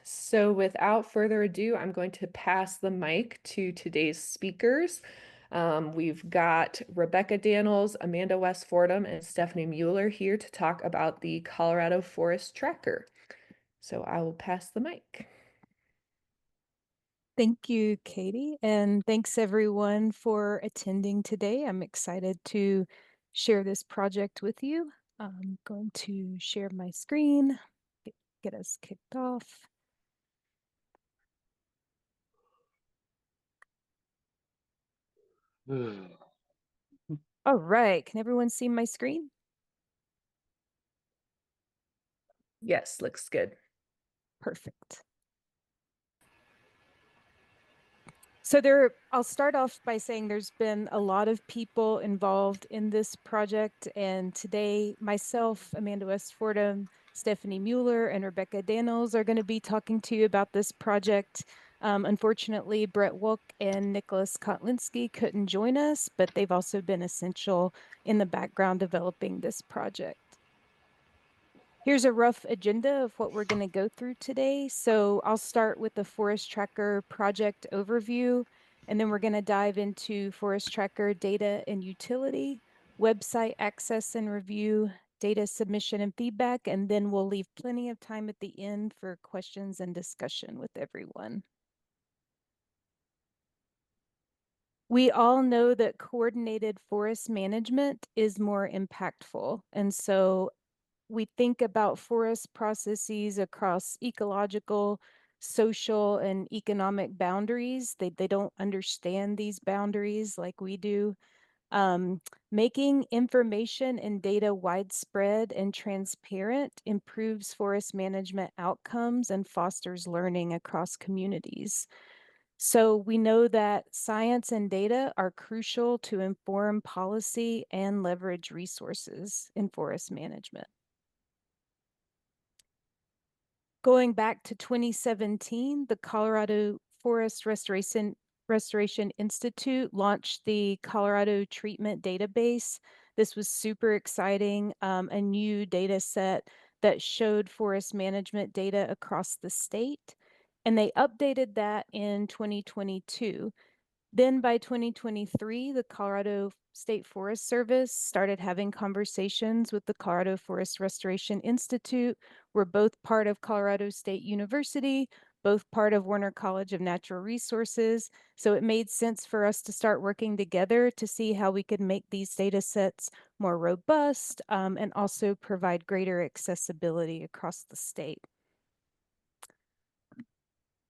So without further ado, I'm going to pass the mic to today's speakers. We've got Rebecca Daniels, Amanda West Fordham, and Stephanie Mueller here to talk about the Colorado Forest Tracker. So I will pass the mic. Thank you, Katie, and thanks everyone for attending today. I'm excited to share this project with you. I'm going to share my screen, get us kicked off. All right, can everyone see my screen? Yes, looks good. Perfect. I'll start off by saying there's been a lot of people involved in this project, and today myself, Amanda West Fordham, Stephanie Mueller, and Rebecca Daniels are going to be talking to you about this project. Unfortunately, Brett Wolk and Nicholas Kotlinski couldn't join us, but they've also been essential in the background developing this project. Here's a rough agenda of what we're going to go through today. So I'll start with the Forest Tracker project overview, and then we're going to dive into Forest Tracker data and utility, website access and review, data submission and feedback, and then we'll leave plenty of time at the end for questions and discussion with everyone. We all know that coordinated forest management is more impactful. And so we think about forest processes across ecological, social, and economic boundaries. They don't understand these boundaries like we do. Making information and data widespread and transparent improves forest management outcomes and fosters learning across communities. So we know that science and data are crucial to inform policy and leverage resources in forest management. Going back to 2017, the Colorado Forest Restoration Institute launched the Colorado Treatment Database. This was super exciting, a new data set that showed forest management data across the state. And they updated that in 2022. Then by 2023, the Colorado State Forest Service started having conversations with the Colorado Forest Restoration Institute. We're both part of Colorado State University, both part of Warner College of Natural Resources. So it made sense for us to start working together to see how we could make these data sets more robust and also provide greater accessibility across the state.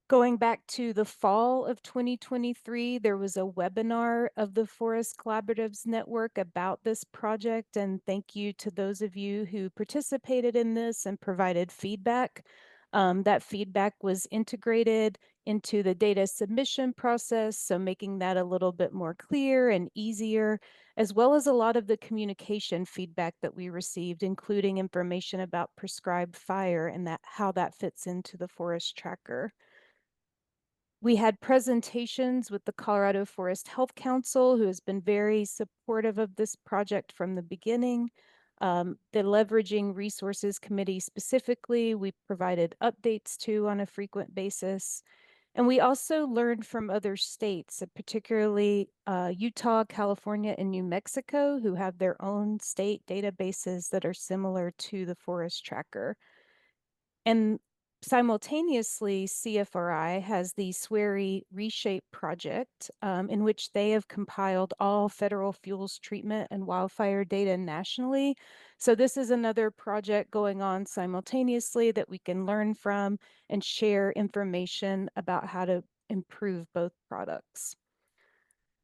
Going back to the fall of 2023, there was a webinar of the Forest Collaboratives Network about this project. And thank you to those of you who participated in this and provided feedback. That feedback was integrated into the data submission process, so making that a little bit more clear and easier, as well as a lot of the communication feedback that we received, including information about prescribed fire and how that fits into the forest tracker. We had presentations with the Colorado Forest Health Council, who has been very supportive of this project from the beginning. The Leveraging Resources Committee specifically, we provided updates to on a frequent basis. And we also learned from other states, particularly Utah, California, and New Mexico, who have their own state databases that are similar to the Forest Tracker. And simultaneously, CFRI has the SWERI Reshape project, in which they have compiled all federal fuels treatment and wildfire data nationally. So this is another project going on simultaneously that we can learn from and share information about how to improve both products.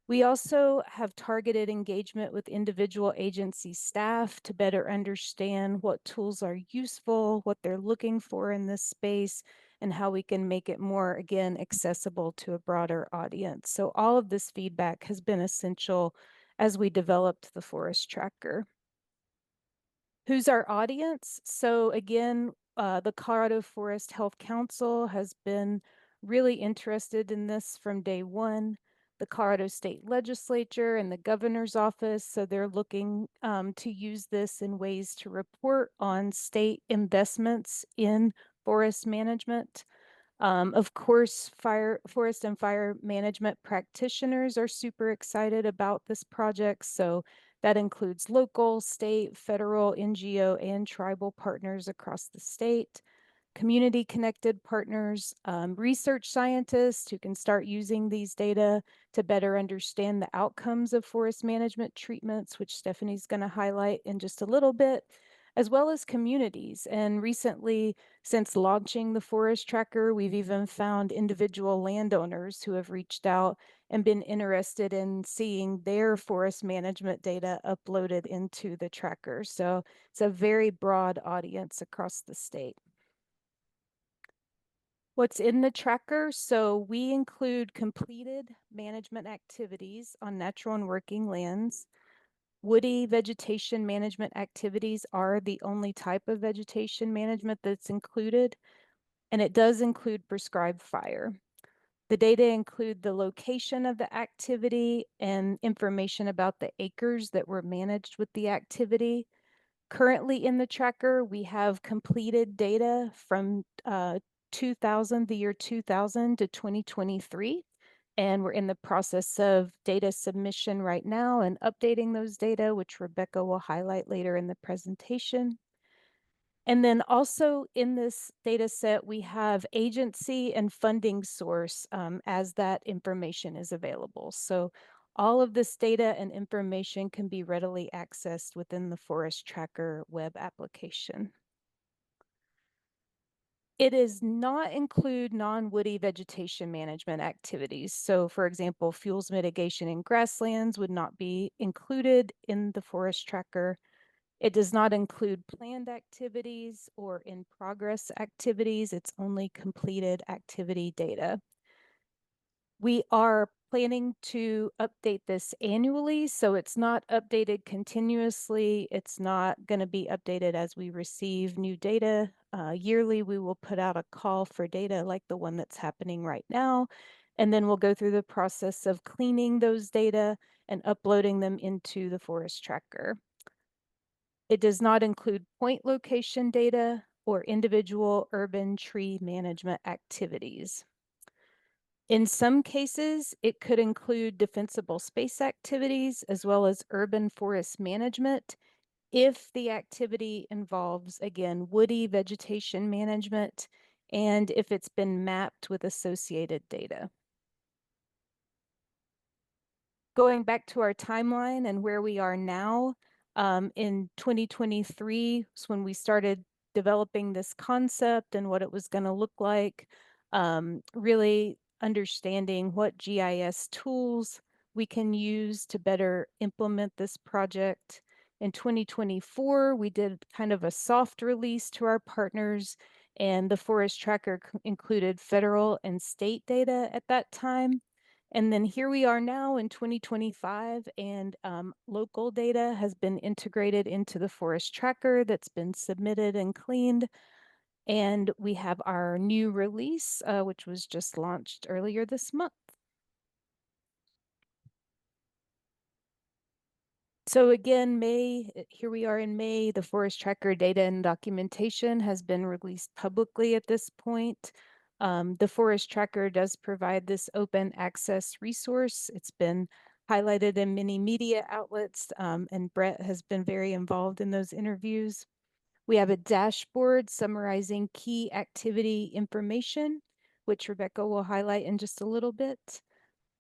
We also have targeted engagement with individual agency staff to better understand what tools are useful, what they're looking for in this space, and how we can make it more, again, accessible to a broader audience. So all of this feedback has been essential as we developed the Forest Tracker. Who's our audience? So again, the Colorado Forest Health Council has been really interested in this from day one. The Colorado State Legislature and the governor's office, so they're looking to use this in ways to report on state investments in forest management. Of course, forest and fire management practitioners are super excited about this project. So that includes local, state, federal, NGO, and tribal partners across the state, community connected partners, research scientists who can start using these data to better understand the outcomes of forest management treatments, which Stephanie's going to highlight in just a little bit, as well as communities. And recently, since launching the Forest Tracker, we've even found individual landowners who have reached out and been interested in seeing their forest management data uploaded into the tracker. So it's a very broad audience across the state. What's in the tracker? So we include completed management activities on natural and working lands. Woody vegetation management activities are the only type of vegetation management that's included, and it does include prescribed fire. The data include the location of the activity and information about the acres that were managed with the activity. Currently in the tracker, we have completed data from the year 2000 to 2023. And we're in the process of data submission right now and updating those data, which Rebecca will highlight later in the presentation. And then also in this data set, we have agency and funding source as that information is available. So all of this data and information can be readily accessed within the Forest Tracker web application. It does not include non-woody vegetation management activities. So for example, fuels mitigation in grasslands would not be included in the Forest Tracker. It does not include planned activities or in progress activities. It's only completed activity data. We are planning to update this annually, so it's not updated continuously. It's not going to be updated as we receive new data. Yearly, we will put out a call for data like the one that's happening right now, and then we'll go through the process of cleaning those data and uploading them into the Forest Tracker. It does not include point location data or individual urban tree management activities. In some cases, it could include defensible space activities as well as urban forest management if the activity involves, again, woody vegetation management and if it's been mapped with associated data. Going back to our timeline and where we are now, in 2023 is when we started developing this concept and what it was going to look like, really understanding what GIS tools we can use to better implement this project. In 2024, we did kind of a soft release to our partners, and the Forest Tracker included federal and state data at that time. And then here we are now in 2025, and local data has been integrated into the Forest Tracker that's been submitted and cleaned. And we have our new release, which was just launched earlier this month. So again, here we are in May, the Forest Tracker data and documentation has been released publicly at this point. The Forest Tracker does provide this open access resource. It's been highlighted in many media outlets, and Brett has been very involved in those interviews. We have a dashboard summarizing key activity information, which Rebecca will highlight in just a little bit.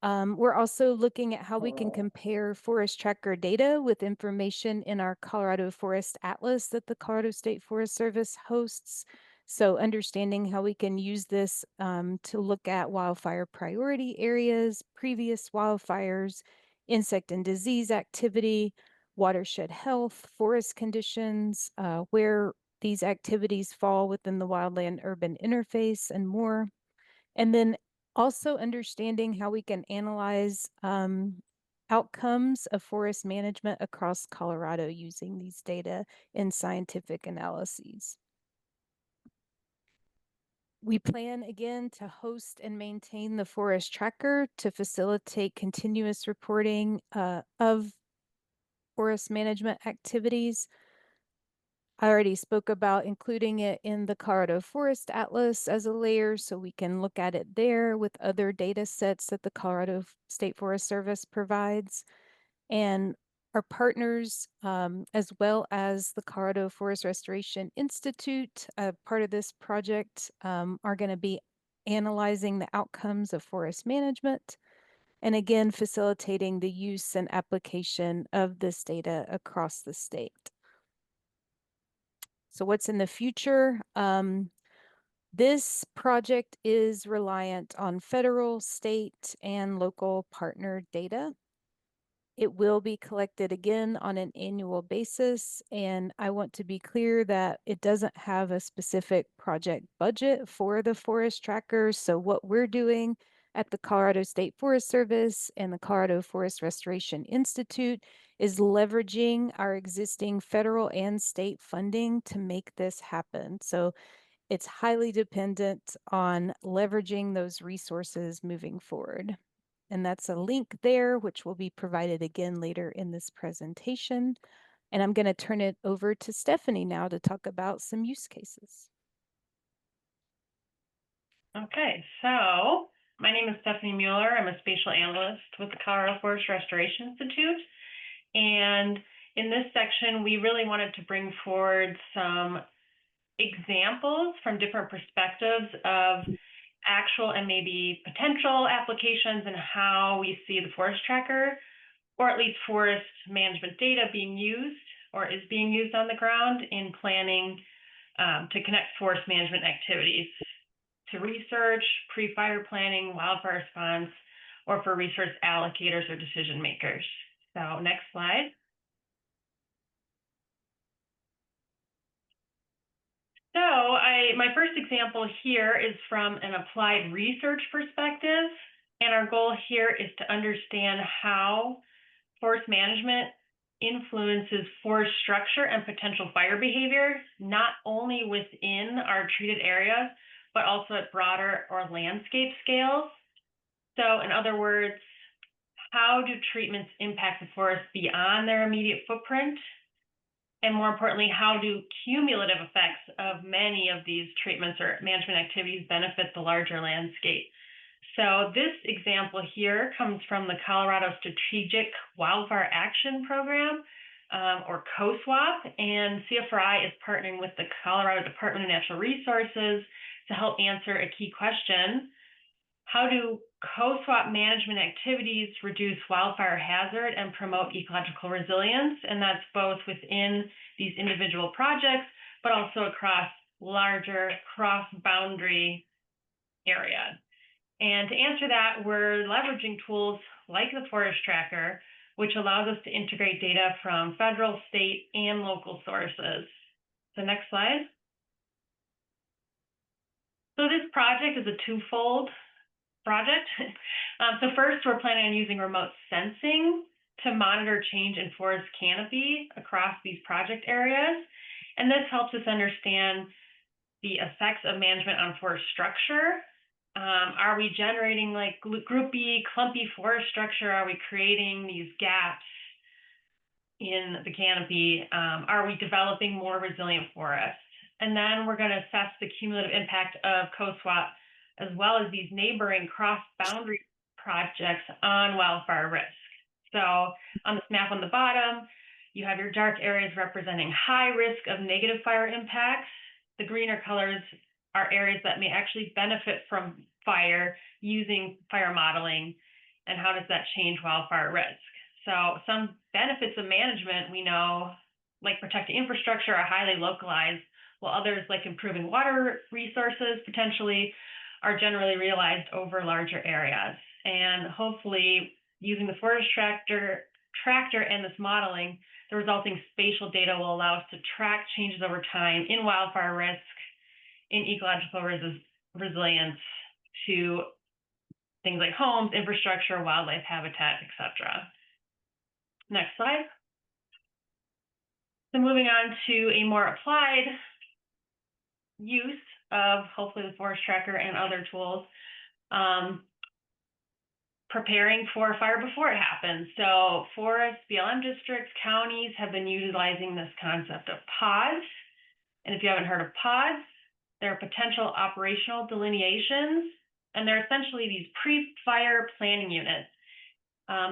We're also looking at how we can compare Forest Tracker data with information in our Colorado Forest Atlas that the Colorado State Forest Service hosts. So understanding how we can use this to look at wildfire priority areas, previous wildfires, insect and disease activity, watershed health, forest conditions, where these activities fall within the wildland-urban interface, and more. And then also understanding how we can analyze outcomes of forest management across Colorado using these data in scientific analyses. We plan again to host and maintain the Forest Tracker to facilitate continuous reporting of forest management activities. I already spoke about including it in the Colorado Forest Atlas as a layer so we can look at it there with other data sets that the Colorado State Forest Service provides. And our partners, as well as the Colorado Forest Restoration Institute, part of this project, are going to be analyzing the outcomes of forest management and again, facilitating the use and application of this data across the state. So what's in the future? This project is reliant on federal, state, and local partner data. It will be collected again on an annual basis, and I want to be clear that it doesn't have a specific project budget for the forest tracker. So what we're doing at the Colorado State Forest Service and the Colorado Forest Restoration Institute is leveraging our existing federal and state funding to make this happen. So it's highly dependent on leveraging those resources moving forward. And that's a link there, which will be provided again later in this presentation. And I'm going to turn it over to Stephanie now to talk about some use cases. Okay, so my name is Stephanie Mueller. I'm a spatial analyst with the Colorado Forest Restoration Institute. And in this section, we really wanted to bring forward some examples from different perspectives of actual and maybe potential applications and how we see the forest tracker, or at least forest management data being used or is being used on the ground in planning to connect forest management activities to research, pre-fire planning, wildfire response, or for resource allocators or decision makers. So next slide. So my first example here is from an applied research perspective, and our goal here is to understand how forest management influences forest structure and potential fire behavior, not only within our treated areas, but also at broader or landscape scales. So in other words, how do treatments impact the forest beyond their immediate footprint? And more importantly, how do cumulative effects of many of these treatments or management activities benefit the larger landscape? So this example here comes from the Colorado Strategic Wildfire Action Program, or COSWAP, and CFRI is partnering with the Colorado Department of Natural Resources to help answer a key question. How do COSWAP management activities reduce wildfire hazard and promote ecological resilience? And that's both within these individual projects, but also across larger cross-boundary areas. And to answer that, we're leveraging tools like the Forest Tracker, which allows us to integrate data from federal, state, and local sources. So next slide. So this project is a twofold project. So first, we're planning on using remote sensing to monitor change in forest canopy across these project areas. And this helps us understand the effects of management on forest structure. Are we generating like groupy, clumpy forest structure? Are we creating these gaps in the canopy? Are we developing more resilient forests? And then we're going to assess the cumulative impact of COSWAP as well as these neighboring cross-boundary projects on wildfire risk. So on this map on the bottom, you have your dark areas representing high risk of negative fire impacts. The greener colors are areas that may actually benefit from fire using fire modeling, and how does that change wildfire risk? So some benefits of management we know, like protecting infrastructure, are highly localized, while others, like improving water resources potentially, are generally realized over larger areas. And hopefully, using the forest tractor and this modeling, the resulting spatial data will allow us to track changes over time in wildfire risk, in ecological resilience to things like homes, infrastructure, wildlife habitat, etc. Next slide. So moving on to a more applied use of hopefully the forest tracker and other tools, preparing for fire before it happens. So forests, BLM districts, counties have been utilizing this concept of pods And if you haven't heard of pods, they're potential operational delineations, and they're essentially these pre-fire planning units.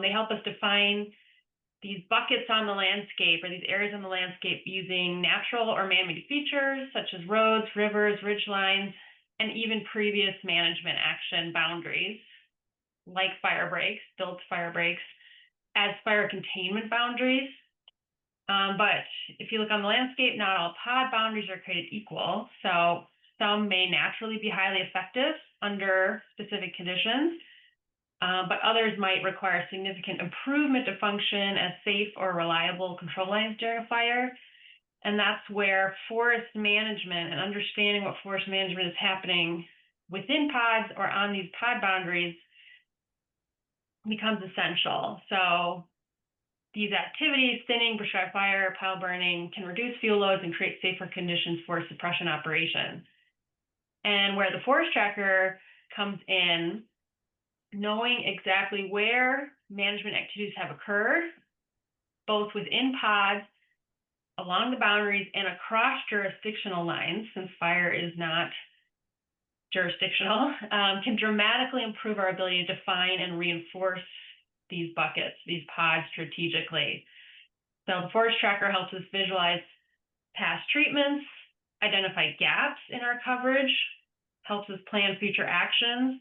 They help us define these buckets on the landscape, or these areas on the landscape, using natural or man-made features such as roads, rivers, ridge lines, and even previous management action boundaries, like fire breaks, built fire breaks, as fire containment boundaries. But if you look on the landscape, not all pod boundaries are created equal. So some may naturally be highly effective under specific conditions, but others might require significant improvement to function as safe or reliable control lines during a fire. And that's where forest management and understanding what forest management is happening within pods or on these pod boundaries becomes essential. So these activities, thinning, prescribed fire, pile burning, can reduce fuel loads and create safer conditions for suppression operations. And where the forest tracker comes in, knowing exactly where management activities have occurred, both within pods, along the boundaries, and across jurisdictional lines, since fire is not jurisdictional, can dramatically improve our ability to define and reinforce these buckets, these pods, strategically. So the forest tracker helps us visualize past treatments, identify gaps in our coverage, helps us plan future actions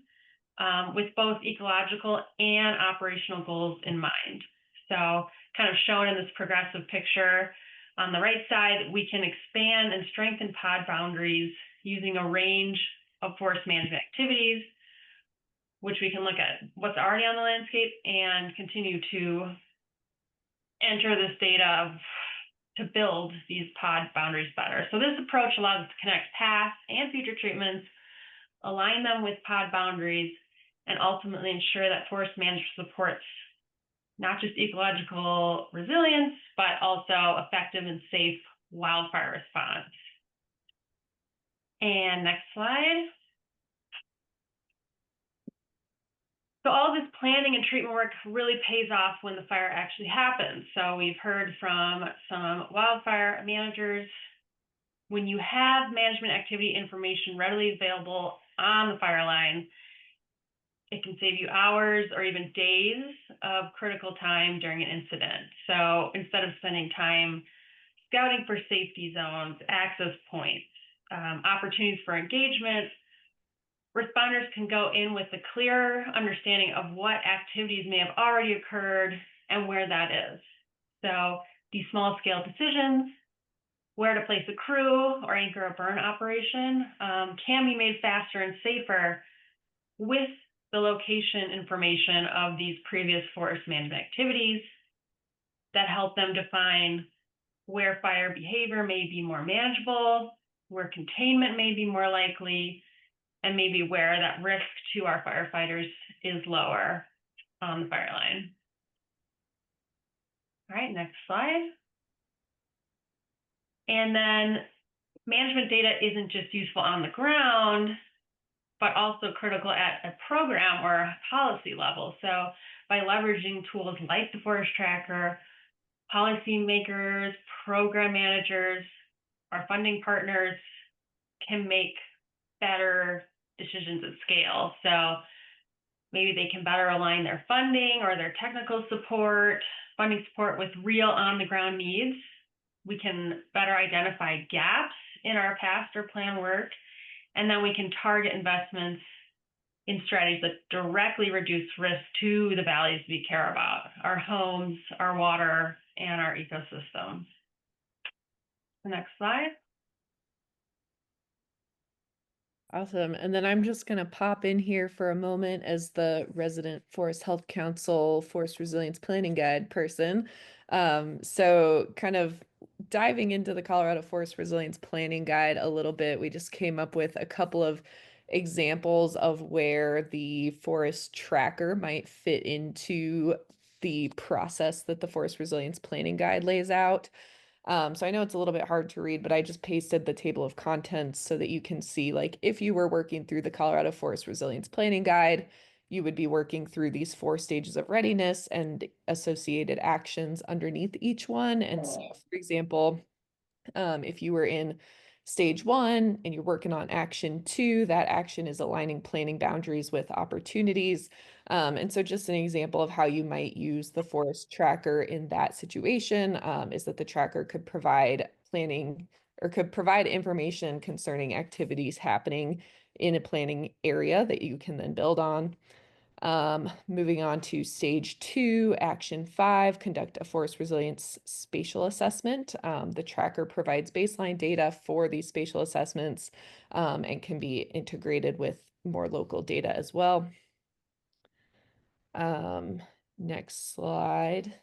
with both ecological and operational goals in mind. So kind of shown in this progressive picture, on the right side, we can expand and strengthen pod boundaries using a range of forest management activities, which we can look at what's already on the landscape and continue to enter this data to build these pod boundaries better. So this approach allows us to connect past and future treatments, align them with pod boundaries, and ultimately ensure that forest management supports not just ecological resilience, but also effective and safe wildfire response. And next slide. So all this planning and treatment work really pays off when the fire actually happens. So we've heard from some wildfire managers, when you have management activity information readily available on the fire line, it can save you hours or even days of critical time during an incident. So instead of spending time scouting for safety zones, access points, opportunities for engagement, responders can go in with a clear understanding of what activities may have already occurred and where that is. So these small-scale decisions, where to place a crew or anchor a burn operation, can be made faster and safer with the location information of these previous forest management activities that help them define where fire behavior may be more manageable, where containment may be more likely, and maybe where that risk to our firefighters is lower on the fire line. All right, next slide. And then management data isn't just useful on the ground, but also critical at a program or a policy level. So by leveraging tools like the forest tracker, policymakers, program managers, our funding partners can make better decisions at scale. So maybe they can better align their funding or their technical support, funding support with real on-the-ground needs. We can better identify gaps in our past or plan work, and then we can target investments in strategies that directly reduce risk to the values we care about, our homes, our water, and our ecosystems. The next slide. Awesome. And then I'm just going to pop in here for a moment as the resident Forest Health Council Forest Resilience Planning Guide person. So kind of diving into the Colorado Forest Resilience Planning Guide a little bit, we just came up with a couple of examples of where the forest tracker might fit into the process that the Forest Resilience Planning Guide lays out. So I know it's a little bit hard to read, but I just pasted the table of contents so that you can see, like, if you were working through the Colorado Forest Resilience Planning Guide, you would be working through these 4 stages of readiness and associated actions underneath each one. And so, for example, if you were in stage 1 and you're working on action 2, that action is aligning planning boundaries with opportunities. And so just an example of how you might use the forest tracker in that situation is that the tracker could provide planning or could provide information concerning activities happening in a planning area that you can then build on. Moving on to stage 2, action 5, conduct a forest resilience spatial assessment. The tracker provides baseline data for these spatial assessments and can be integrated with more local data as well. Next slide.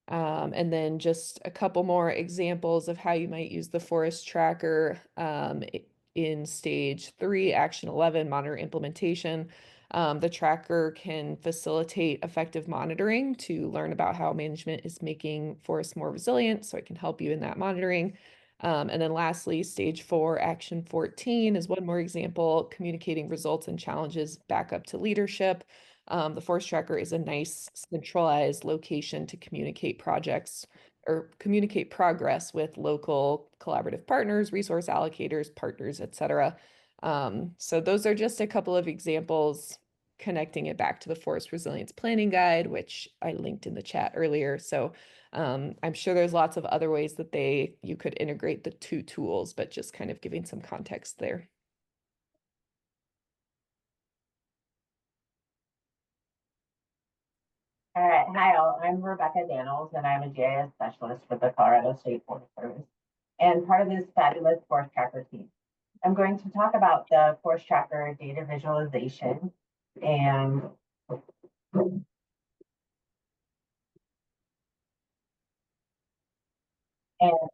And then just a couple more examples of how you might use the forest tracker in stage 3, action 11, monitor implementation. The tracker can facilitate effective monitoring to learn about how management is making forests more resilient, so it can help you in that monitoring. And then lastly, stage 4, action 14 is one more example, communicating results and challenges back up to leadership. The forest tracker is a nice centralized location to communicate projects or communicate progress with local collaborative partners, resource allocators, partners, etc. So those are just a couple of examples connecting it back to the Forest Resilience Planning Guide, which I linked in the chat earlier. So I'm sure there's lots of other ways that you could integrate the two tools, but just kind of giving some context there. All right, hi all, I'm Rebecca Daniels and I'm a GIS specialist with the Colorado State Forest Service and part of this fabulous forest tracker team. I'm going to talk about the forest tracker data visualization and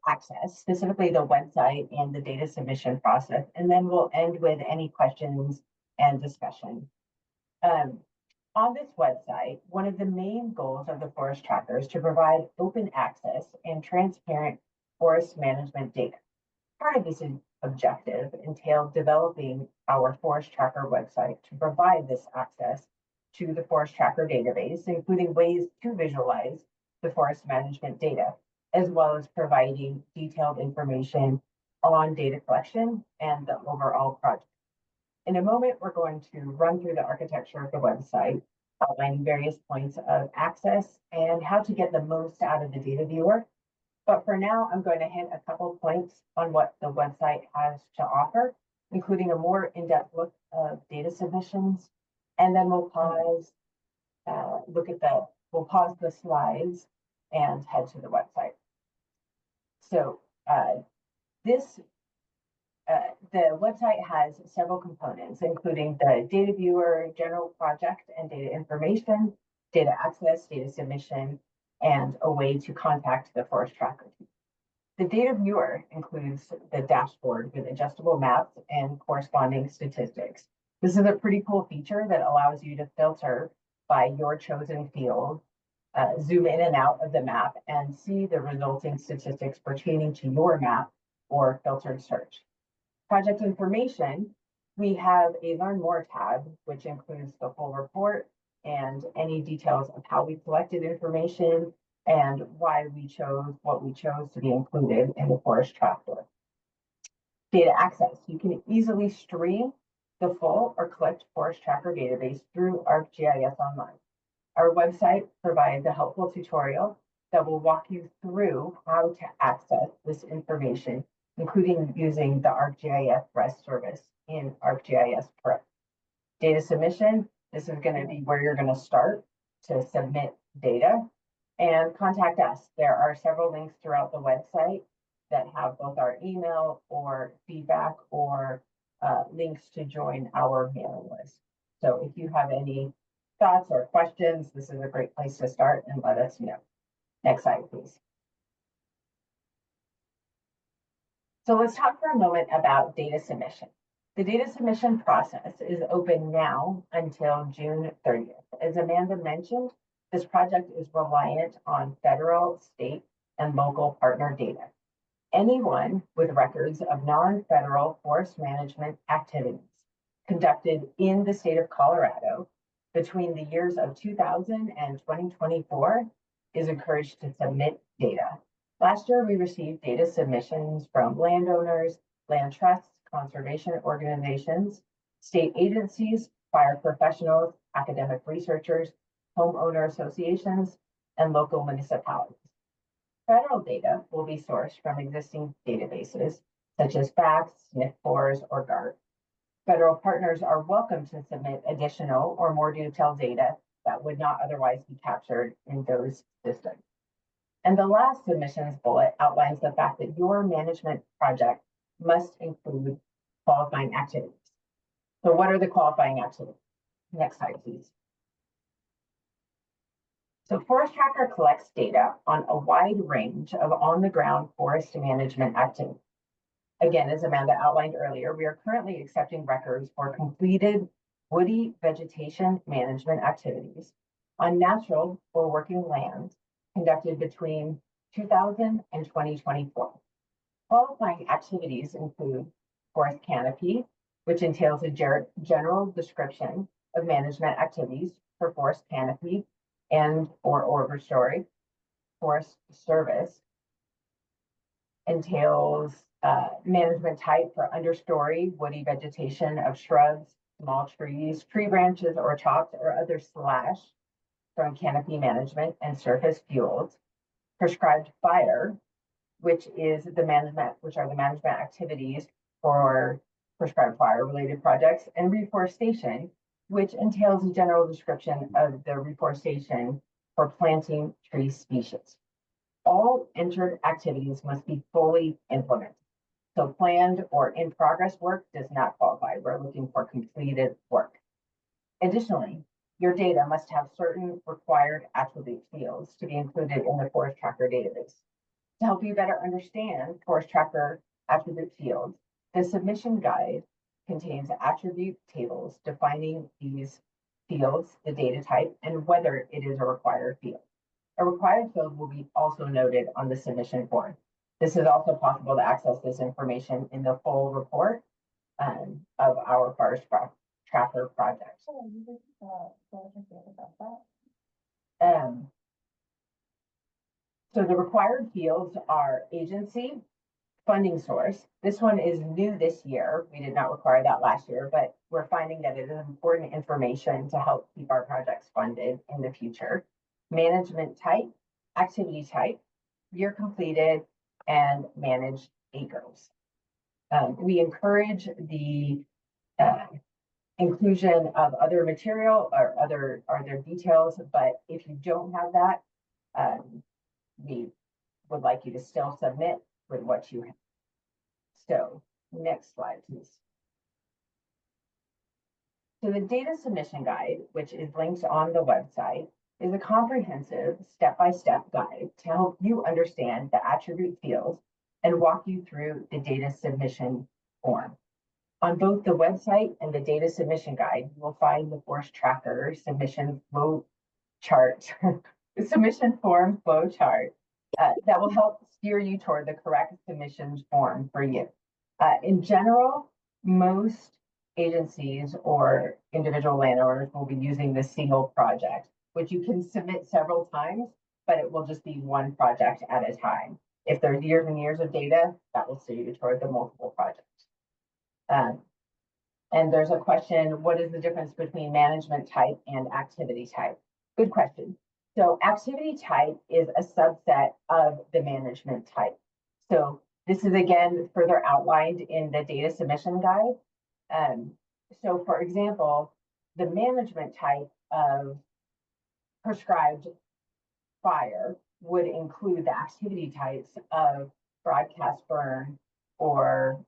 access, specifically the website and the data submission process, and then we'll end with any questions and discussion. On this website, one of the main goals of the forest tracker is to provide open access and transparent forest management data. Part of this objective entailed developing our forest tracker website to provide this access to the forest tracker database, including ways to visualize the forest management data, as well as providing detailed information on data collection and the overall project. In a moment, we're going to run through the architecture of the website, outlining various points of access and how to get the most out of the data viewer. But for now, I'm going to hit a couple points on what the website has to offer, including a more in-depth look of data submissions, and then we'll pause, we'll pause the slides and head to the website. So the website has several components, including the data viewer, general project and data information, data access, data submission, and a way to contact the forest tracker team. The data viewer includes the dashboard with adjustable maps and corresponding statistics. This is a pretty cool feature that allows you to filter by your chosen field, zoom in and out of the map, and see the resulting statistics pertaining to your map or filtered search. Project information, we have a Learn More tab, which includes the full report and any details of how we collected information and why we chose what we chose to be included in the forest tracker. Data access, you can easily stream the full or collect forest tracker database through ArcGIS Online. Our website provides a helpful tutorial that will walk you through how to access this information, including using the ArcGIS REST service in ArcGIS Pro. Data submission, this is going to be where you're going to start to submit data. And contact us. There are several links throughout the website that have both our email or feedback or links to join our mailing list. So if you have any thoughts or questions, this is a great place to start and let us know. Next slide, please. So let's talk for a moment about data submission. The data submission process is open now until June 30th. As Amanda mentioned, this project is reliant on federal, state, and local partner data. Anyone with records of non-federal forest management activities conducted in the state of Colorado between the years of 2000 and 2024 is encouraged to submit data. Last year, we received data submissions from landowners, land trusts, conservation organizations, state agencies, fire professionals, academic researchers, homeowner associations, and local municipalities. Federal data will be sourced from existing databases, such as FACTS, SNF4s, or GART. Federal partners are welcome to submit additional or more detailed data that would not otherwise be captured in those systems. And the last submissions bullet outlines the fact that your management project must include qualifying activities. So what are the qualifying activities? Next slide, please. So Forest Tracker collects data on a wide range of on-the-ground forest management activities. Again, as Amanda outlined earlier, we are currently accepting records for completed woody vegetation management activities on natural or working lands conducted between 2000 and 2024. Qualifying activities include forest canopy, which entails a general description of management activities for forest canopy and or overstory. Forest service entails management type for understory woody vegetation of shrubs, small trees, tree branches, or tops, or other slash from canopy management and surface fuels. Prescribed fire, which are the management activities for prescribed fire related projects, and reforestation, which entails a general description of the reforestation for planting tree species. All entered activities must be fully implemented. So planned or in progress work does not qualify. We're looking for completed work. Additionally, your data must have certain required attribute fields to be included in the Forest Tracker database. To help you better understand Forest Tracker attribute fields, the submission guide contains attribute tables defining these fields, the data type, and whether it is a required field. A required field will be also noted on the submission form. This is also possible to access this information in the full report of our Forest Tracker project. So the required fields are agency, funding source. This one is new this year. We did not require that last year, but we're finding that it is important information to help keep our projects funded in the future. Management type, activity type, year completed, and managed acres. We encourage the inclusion of other material or other details, but if you don't have that, we would like you to still submit with what you have. So next slide, please. So the data submission guide, which is linked on the website, is a comprehensive step-by-step guide to help you understand the attribute fields and walk you through the data submission form. On both the website and the data submission guide, you will find the Forest Tracker submission flow chart, the submission form flow chart that will help steer you toward the correct submission form for you. In general, most agencies or individual landowners will be using the single project, which you can submit several times, but it will just be one project at a time. If there's years and years of data, that will steer you toward the multiple projects. And there's a question, what is the difference between management type and activity type? Good question. So activity type is a subset of the management type. So this is again further outlined in the data submission guide. So for example, the management type of prescribed fire would include the activity types of broadcast burn or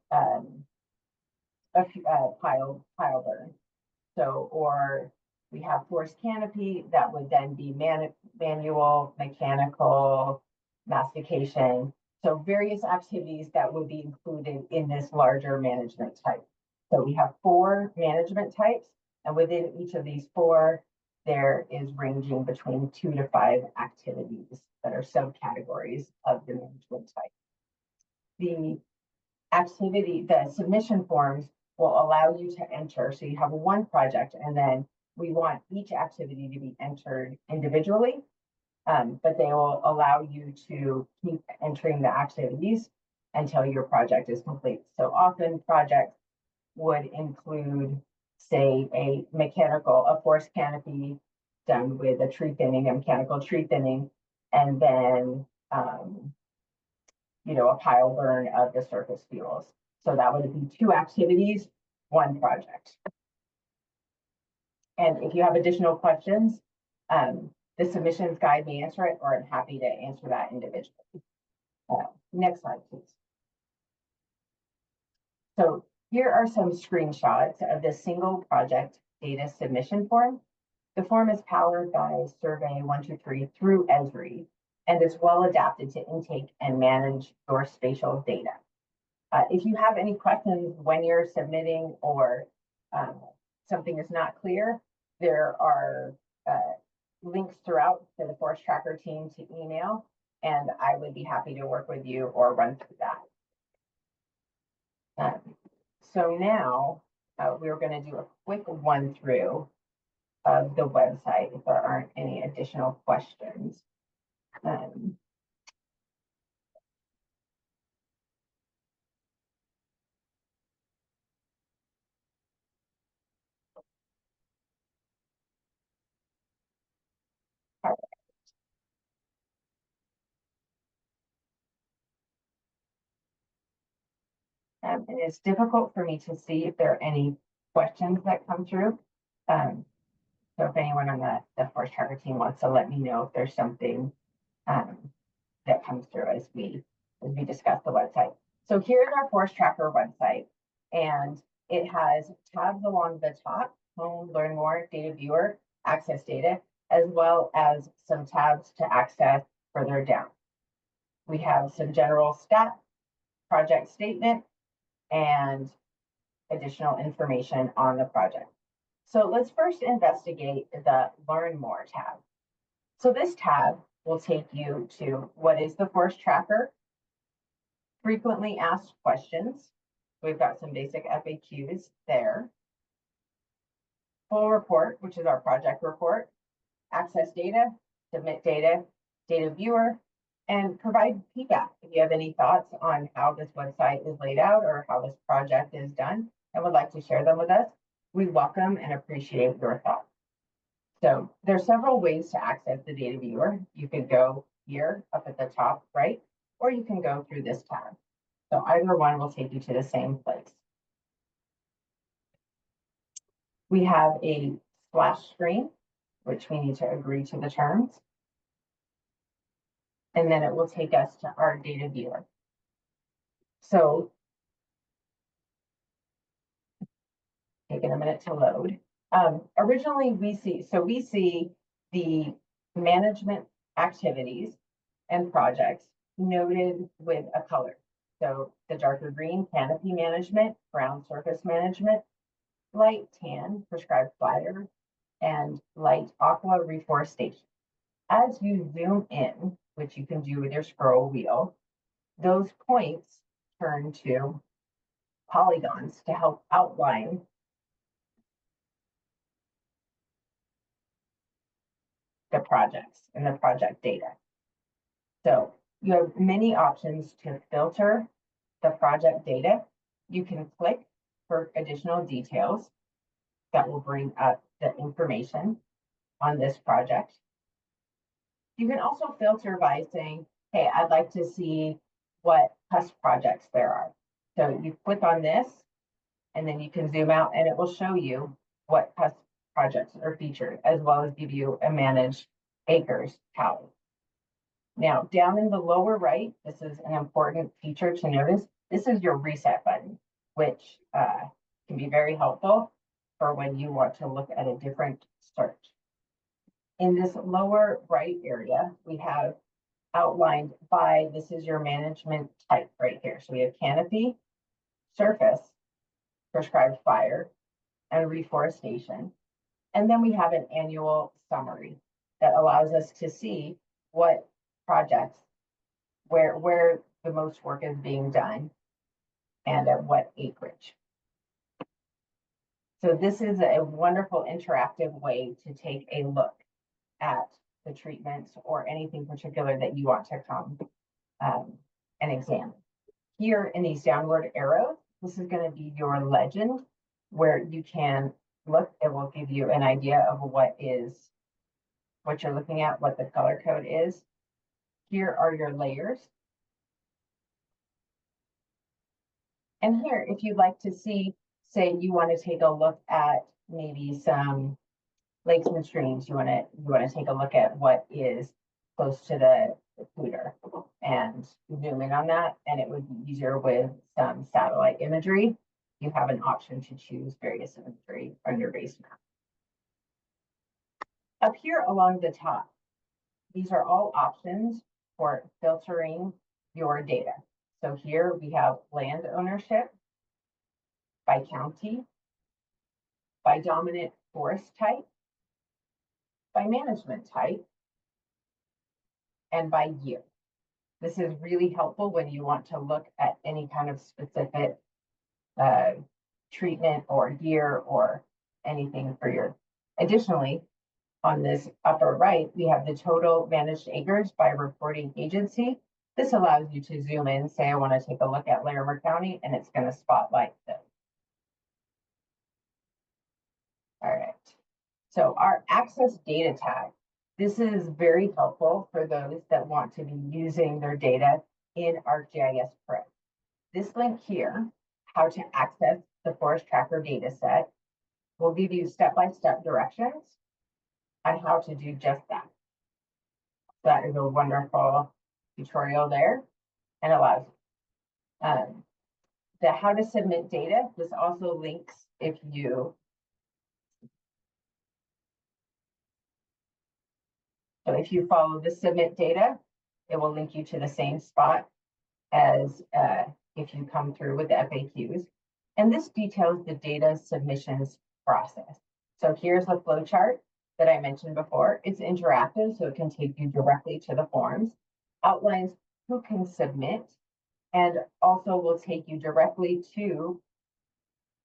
pile burn. So, or we have forest canopy that would then be manual, mechanical, mastication. So various activities that would be included in this larger management type. So we have 4 management types, and within each of these 4, there is ranging between 2 to 5 activities that are subcategories of the management type. The submission forms will allow you to enter. So you have one project, and then we want each activity to be entered individually. but they will allow you to keep entering the activities until your project is complete. So often projects would include, say, a forest canopy done with a tree thinning, a mechanical tree thinning, and then, a pile burn of the surface fuels. So that would be 2 activities, 1 project. And if you have additional questions, the submissions guide may answer it, or I'm happy to answer that individually. Next slide, please. So here are some screenshots of the single project data submission form. The form is powered by Survey 123 through Esri and is well adapted to intake and manage your spatial data. If you have any questions when you're submitting or something is not clear, there are links throughout to the Forest Tracker team to email, and I would be happy to work with you or run through that. So now we're going to do a quick run through of the website if there aren't any additional questions. And it's difficult for me to see if there are any questions that come through. So if anyone on the Forest Tracker team wants to let me know if there's something that comes through as we discuss the website. So here's our Forest Tracker website, and it has tabs along the top: Home, Learn More, Data Viewer, Access Data, as well as some tabs to access further down. We have some general stats, project statement, and additional information on the project. So let's first investigate the Learn More tab. So this tab will take you to what is the Forest Tracker, frequently asked questions. We've got some basic FAQs there. Full report, which is our project report, access data, submit data, data viewer, and provide feedback. If you have any thoughts on how this website is laid out or how this project is done and would like to share them with us, we welcome and appreciate your thoughts. So there are several ways to access the data viewer. You could go here up at the top right, or you can go through this tab. So either one will take you to the same place. We have a splash screen, which we need to agree to the terms. And then it will take us to our data viewer. So taking a minute to load. Originally we see the management activities and projects noted with a color. So the darker green, canopy management, brown surface management, light tan, prescribed fire, and light aqua, reforestation. As you zoom in, which you can do with your scroll wheel, those points turn to polygons to help outline the projects and the project data. So you have many options to filter the project data. You can click for additional details that will bring up the information on this project. You can also filter by saying, hey, I'd like to see what pest projects there are. So you click on this, and then you can zoom out, and it will show you what pest projects are featured, as well as give you a managed acres tally. Now, down in the lower right, this is an important feature to notice. This is your reset button, which can be very helpful for when you want to look at a different search. In this lower right area, we have outlined by, this is your management type right here. So we have canopy, surface, prescribed fire, and reforestation. And then we have an annual summary that allows us to see what projects, where the most work is being done and at what acreage. So this is a wonderful interactive way to take a look at the treatments, or anything particular that you want to come and examine. Here in these downward arrows, this is going to be your legend, where you can look. It will give you an idea of what you're looking at, what the color code is. Here are your layers. And here, if you'd like to see, say you want to take a look at maybe some lakes and streams, you want to take a look at what is close to the polluter and zoom in on that, and it would be easier with some satellite imagery. You have an option to choose various imagery on your base map. Up here along the top, these are all options for filtering your data. So here we have land ownership by county, by dominant forest type, by management type, and by year. This is really helpful when you want to look at any kind of specific treatment or year or anything for your. Additionally, on this upper right, we have the total managed acres by reporting agency. This allows you to zoom in, say I want to take a look at Larimer County, and it's going to spotlight this. All right, so our access data tag. This is very helpful for those that want to be using their data in ArcGIS Pro. This link here, how to access the Forest Tracker data set, will give you step-by-step directions on how to do just that. That is a wonderful tutorial there, and allows the how to submit data. This also links if you follow the submit data, it will link you to the same spot as if you come through with the FAQs. And this details the data submissions process. So here's the flow chart that I mentioned before. It's interactive, so it can take you directly to the forms, outlines who can submit, and also will take you directly to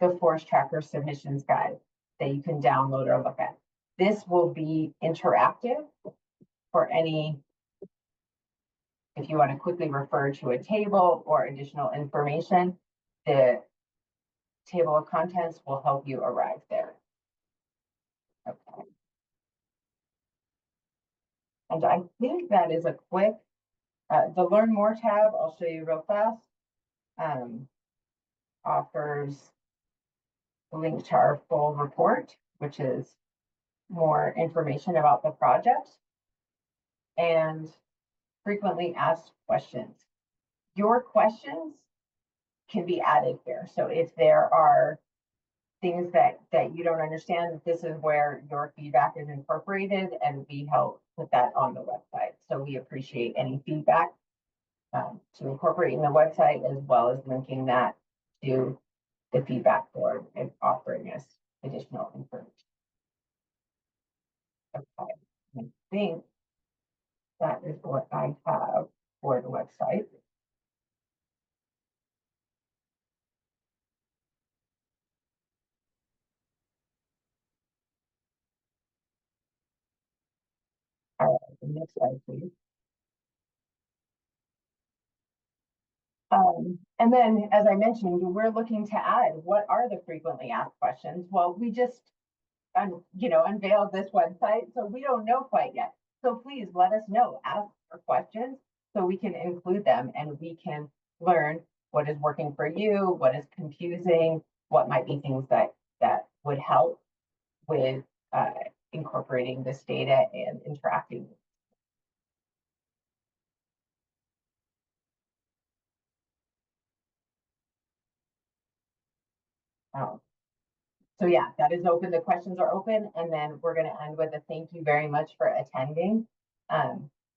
the Forest Tracker submissions guide that you can download or look at. This will be interactive for any, if you want to quickly refer to a table or additional information, the table of contents will help you arrive there. Okay. And I think that is a quick, the Learn More tab, I'll show you real fast, offers a link to our full report, which is more information about the project, and frequently asked questions. Your questions can be added here. So if there are things that you don't understand, this is where your feedback is incorporated, and we help put that on the website. So we appreciate any feedback to incorporate in the website, as well as linking that to the feedback board and offering us additional information. Okay, I think that is what I have for the website. All right, the next slide, please. And then, as I mentioned, we're looking to add, what are the frequently asked questions? Well, we just, unveiled this website, so we don't know quite yet. So please let us know, ask for questions so we can include them and we can learn what is working for you, what is confusing, what might be things that would help with incorporating this data and interacting. So yeah, that is open. The questions are open, and then we're going to end with a thank you very much for attending.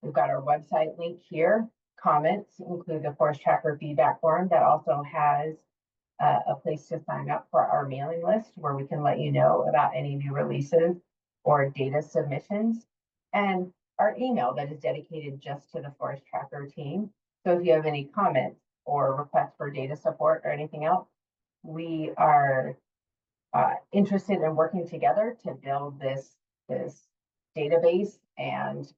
We've got our website link here. Comments include the Forest Tracker feedback form that also has a place to sign up for our mailing list, where we can let you know about any new releases or data submissions, and our email that is dedicated just to the Forest Tracker team. So if you have any comments or requests for data support or anything else, we are interested in working together to build this database and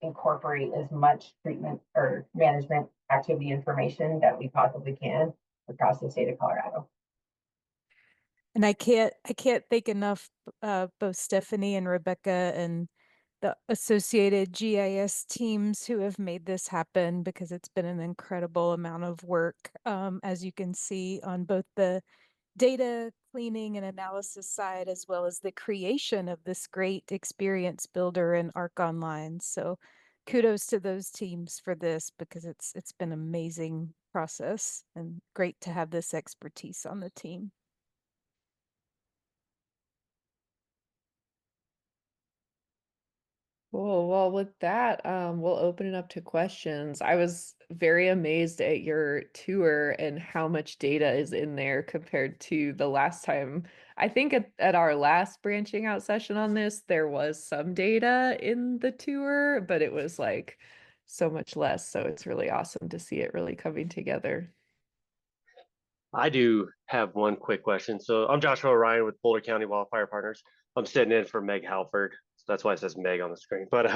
incorporate as much treatment or management activity information that we possibly can across the state of Colorado. And I can't thank enough both Stephanie and Rebecca and the associated GIS teams who have made this happen, because it's been an incredible amount of work, as you can see, on both the data cleaning and analysis side, as well as the creation of this great experience builder and Arc Online. So kudos to those teams for this, because it's been an amazing process and great to have this expertise on the team. Cool. Well, with that, we'll open it up to questions. I was very amazed at your tour and how much data is in there compared to the last time. I think at our last branching out session on this, there was some data in the tour, but it was like so much less. So it's really awesome to see it really coming together. I do have one quick question. So I'm Joshua Ryan with Boulder County Wildfire Partners. I'm sitting in for Meg Halford. So that's why it says Meg on the screen. But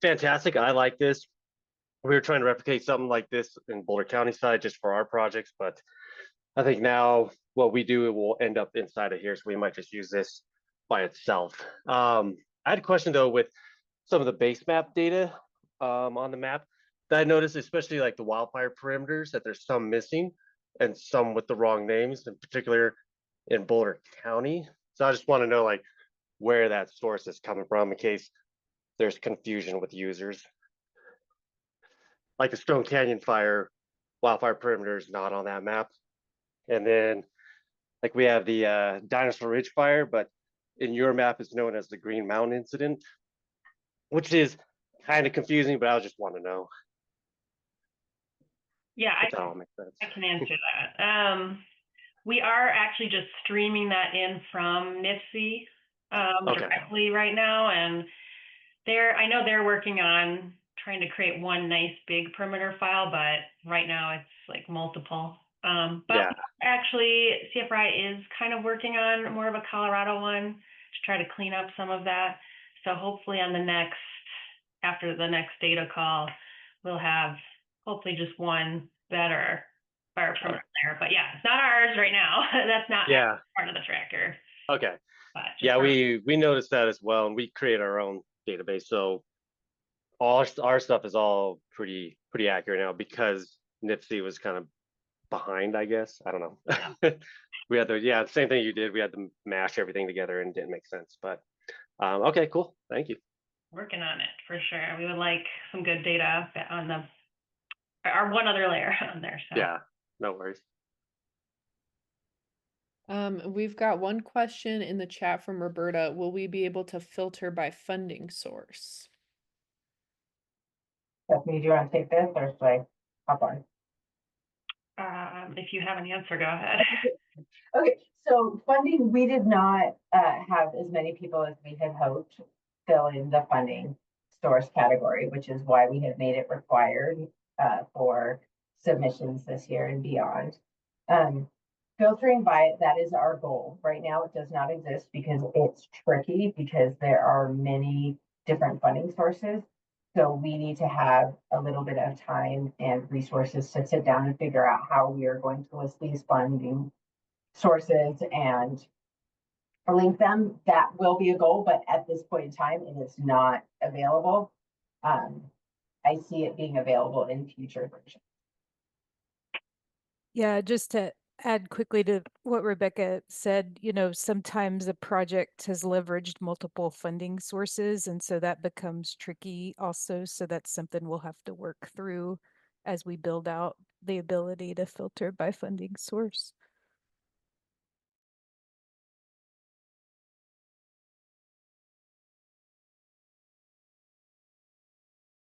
fantastic. I like this. We were trying to replicate something like this in Boulder County side just for our projects, but I think now what we do will end up inside of here. So we might just use this by itself. I had a question though with some of the base map data on the map that I noticed, especially like the wildfire perimeters, that there's some missing and some with the wrong names, in particular in Boulder County. So I just want to know like where that source is coming from in case there's confusion with users. Like the Stone Canyon fire, wildfire perimeter is not on that map. And then like we have the Dinosaur Ridge fire, but in your map it's known as the Green Mountain incident, which is kind of confusing, but I just want to know. Yeah, If that all makes sense. I can answer that. We are actually just streaming that in from NIFC directly right now, and I know they're working on trying to create one nice big perimeter file, but right now it's like multiple. But actually, CFRI is kind of working on more of a Colorado one to try to clean up some of that. So hopefully after the next data call, we'll have hopefully just one better fire perimeter there. But yeah, it's not ours right now. That's not part of the tracker. Okay. But yeah, we noticed that as well, and we create our own database. So all our stuff is all pretty accurate now because NIPSI was kind of behind, I guess. I don't know. We had the same thing you did. We had to mash everything together and it didn't make sense. But okay, cool. Thank you. Working on it for sure. We would like some good data on our one other layer on there. So yeah, no worries. We've got one question in the chat from Roberta. Will we be able to filter by funding source? Stephanie, do you want to take this or should I hop on? If you have an answer, go ahead. Okay, so funding, we did not have as many people as we had hoped fill in the funding source category, which is why we have made it required for submissions this year and beyond. Filtering by it, that is our goal. Right now, it does not exist because it's tricky because there are many different funding sources. So we need to have a little bit of time and resources to sit down and figure out how we are going to list these funding sources and link them. That will be a goal, but at this point in time, it is not available. I see it being available in future versions. Yeah, just to add quickly to what Rebecca said, sometimes a project has leveraged multiple funding sources, and so that becomes tricky also. So that's something we'll have to work through as we build out the ability to filter by funding source.